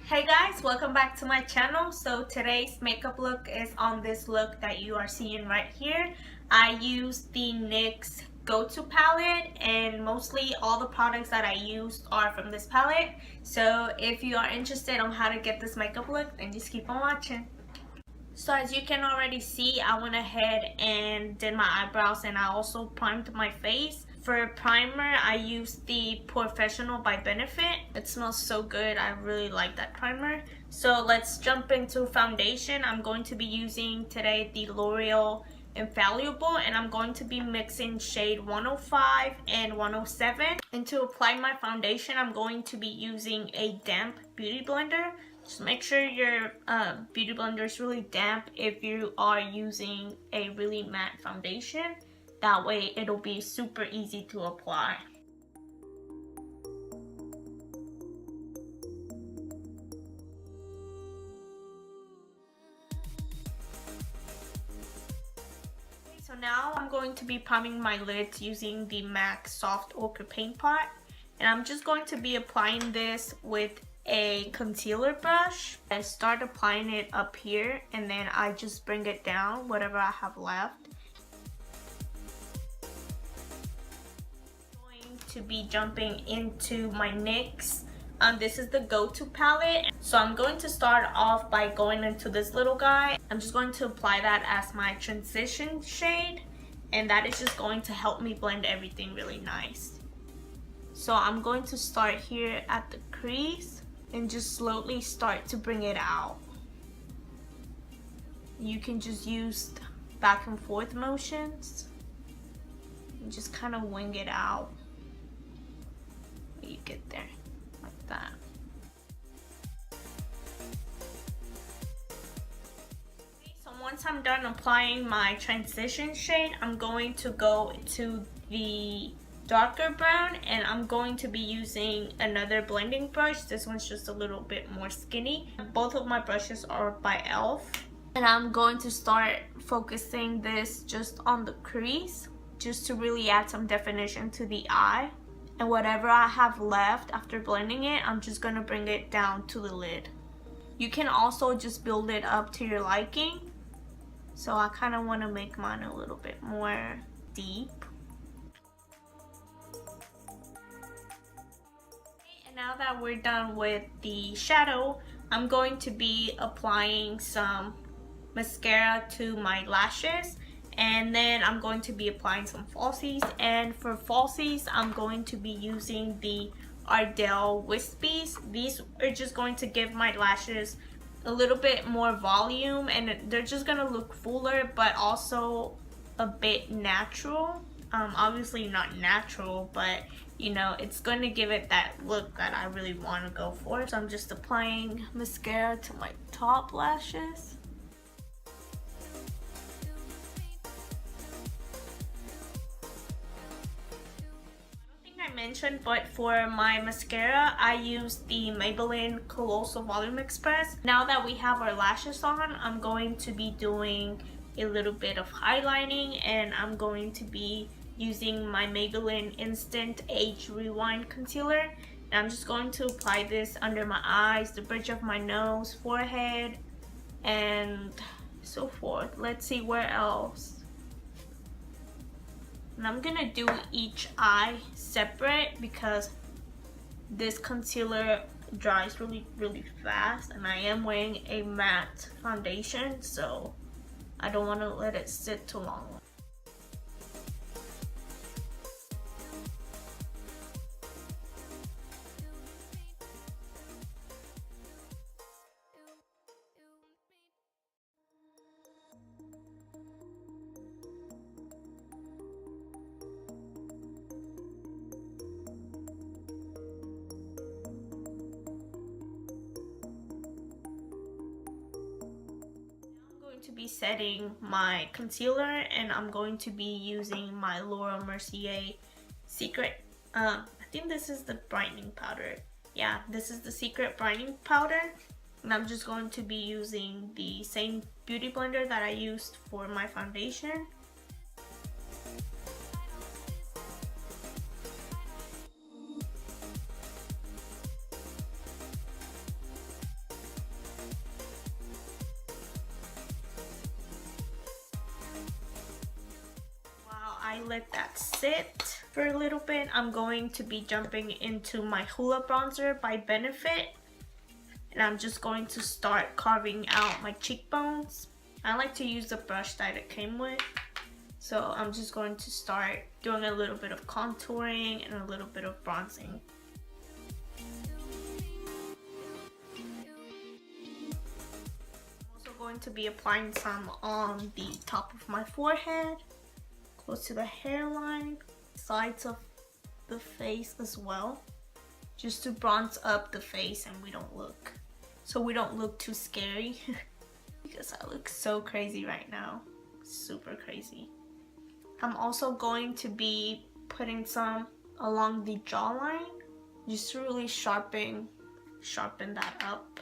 Hey guys, welcome back to my channel. So today's makeup look is on this look that you are seeing right here. I used the NYX go-to palette, and mostly all the products that I used are from this palette. So if you are interested on how to get this makeup look, then just keep on watching. So as you can already see, I went ahead and did my eyebrows, and I also primed my face. For primer, I used the POREfessional by Benefit. It smells so good. I really like that primer. So let's jump into foundation. I'm going to be using today the L'Oreal Infallible, and I'm going to be mixing shade 105 and 107. And to apply my foundation, I'm going to be using a damp beauty blender. Just make sure your beauty blender is really damp if you are using a really matte foundation. That way it'll be super easy to apply. So now I'm going to be priming my lids using the MAC Soft Ochre Paint Pot. And I'm just going to be applying this with a concealer brush. I start applying it up here, and then I just bring it down whatever I have left. I'm going to be jumping into my NYX. This is the go-to palette. So I'm going to start off by going into this little guy. I'm just going to apply that as my transition shade, and that is just going to help me blend everything really nice. So I'm going to start here at the crease and just slowly start to bring it out. You can just use back and forth motions and just kind of wing it out when you get there, like that. Okay, so once I'm done applying my transition shade, I'm going to go to the darker brown, and I'm going to be using another blending brush. This one's just a little bit more skinny. Both of my brushes are by E.L.F. And I'm going to start focusing this just on the crease, just to really add some definition to the eye. And whatever I have left after blending it, I'm just going to bring it down to the lid. You can also just build it up to your liking. So I kind of want to make mine a little bit more deep. Now that we're done with the shadow, I'm going to be applying some mascara to my lashes, and then I'm going to be applying some falsies. And for falsies, I'm going to be using the ARDELL Wispies. These are just going to give my lashes a little bit more volume, and they're just gonna look fuller but also a bit natural. Obviously not natural, but you know, it's going to give it that look that I really want to go for. So I'm just applying mascara to my top lashes. I don't think I mentioned, but for my mascara, I used the Maybelline Colossal Volum Express. Now that we have our lashes on, I'm going to be doing a little bit of highlighting, and I'm going to be using my Maybelline Instant Age Rewind Concealer. And I'm just going to apply this under my eyes, the bridge of my nose, forehead, and so forth. Let's see where else. And I'm gonna do each eye separate because this concealer dries really fast, and I am wearing a matte foundation, so I don't want to let it sit too long. To be setting my concealer, and I'm going to be using my Laura Mercier Secret, I think this is the brightening powder. Yeah, this is the Secret brightening powder, and I'm just going to be using the same beauty blender that I used for my foundation. I let that sit for a little bit, I'm going to be jumping into my Hoola bronzer by Benefit. And I'm just going to start carving out my cheekbones. I like to use the brush that it came with. So I'm just going to start doing a little bit of contouring and a little bit of bronzing. I'm also going to be applying some on the top of my forehead, close to the hairline, sides of the face as well, just to bronze up the face and we don't look too scary because I look so crazy right now, super crazy. I'm also going to be putting some along the jawline just to really sharpen that up.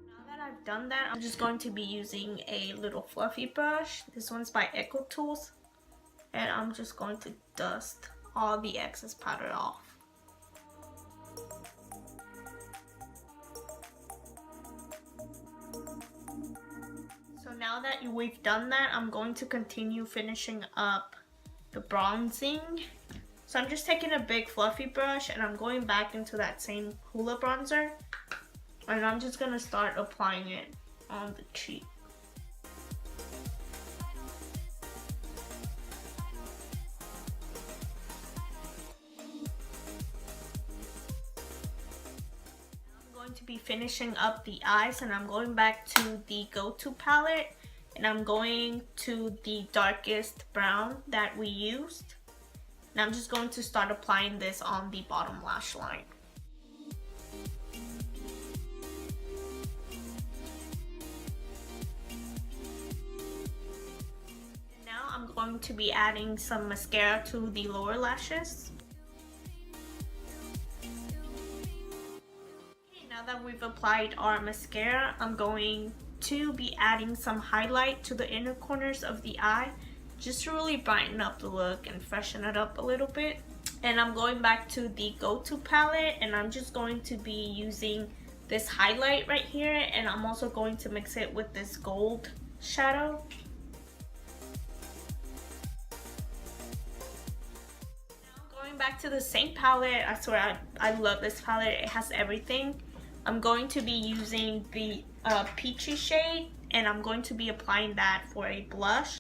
Now that I've done that, I'm just going to be using a little fluffy brush. This one's by ECOTOOLS, and I'm just going to dust all the excess powder off. So now that we've done that, I'm going to continue finishing up the bronzing. So I'm just taking a big fluffy brush and I'm going back into that same Hoola bronzer, and I'm just gonna start applying it on the cheek. To be finishing up the eyes, and I'm going back to the go-to palette and I'm going to the darkest brown that we used, and I'm just going to start applying this on the bottom lash line. And now I'm going to be adding some mascara to the lower lashes. Now that we've applied our mascara, I'm going to be adding some highlight to the inner corners of the eye just to really brighten up the look and freshen it up a little bit. And I'm going back to the go-to palette and I'm just going to be using this highlight right here, and I'm also going to mix it with this gold shadow. Now going back to the same palette, I swear I love this palette, it has everything. I'm going to be using the peachy shade, and I'm going to be applying that for a blush.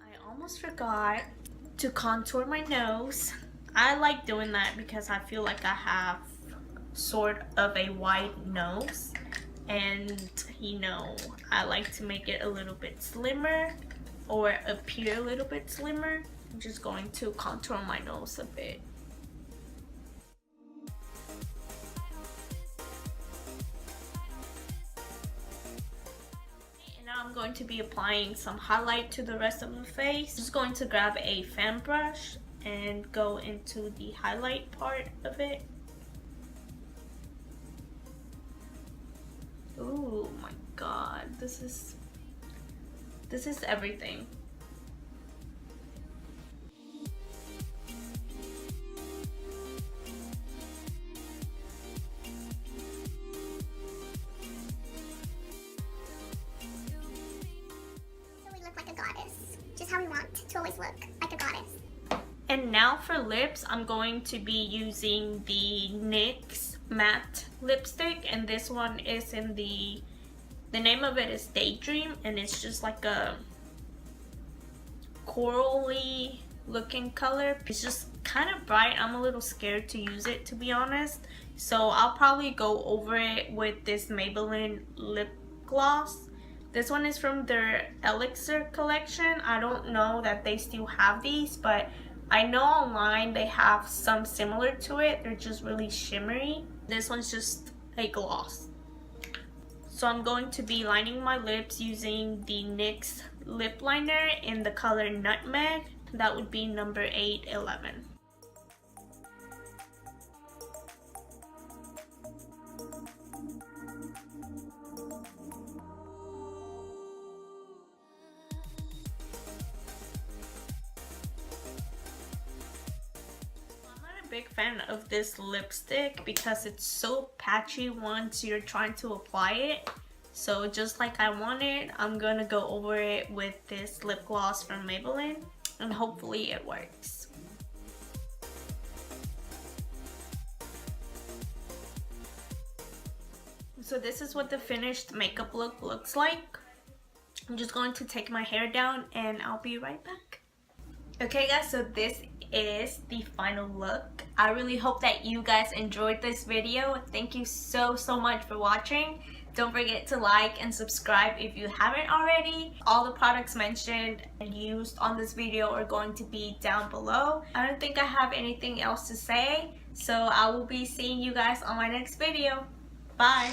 I almost forgot to contour my nose. I like doing that because I feel like I have sort of a wide nose, and you know, I like to make it a little bit slimmer or appear a little bit slimmer. I'm just going to contour my nose a bit. And now I'm going to be applying some highlight to the rest of the face. Just going to grab a fan brush and go into the highlight part of it. Oh my god, this is everything. So we look like a goddess, just how we want to always look, like a goddess. And now for lips, I'm going to be using the NYX matte lipstick, and this one is in the name of it is Daydream, and it's just like a corally looking color. It's just kind of bright. I'm a little scared to use it, to be honest, so I'll probably go over it with this Maybelline lip gloss. This one is from their Elixir collection. I don't know that they still have these, but I know online they have some similar to it. They're just really shimmery. This one's just a gloss. So I'm going to be lining my lips using the NYX lip liner in the color Nutmeg. That would be number 811. big fan of this lipstick because it's so patchy once you're trying to apply it. So just like I wanted, I'm gonna go over it with this lip gloss from Maybelline and hopefully it works. So this is what the finished makeup look looks like. I'm just going to take my hair down and I'll be right back. Okay guys, so this is the final look. I really hope that you guys enjoyed this video. Thank you so much for watching. Don't forget to like and subscribe if you haven't already. All the products mentioned and used on this video are going to be down below. I don't think I have anything else to say, so I will be seeing you guys on my next video. Bye!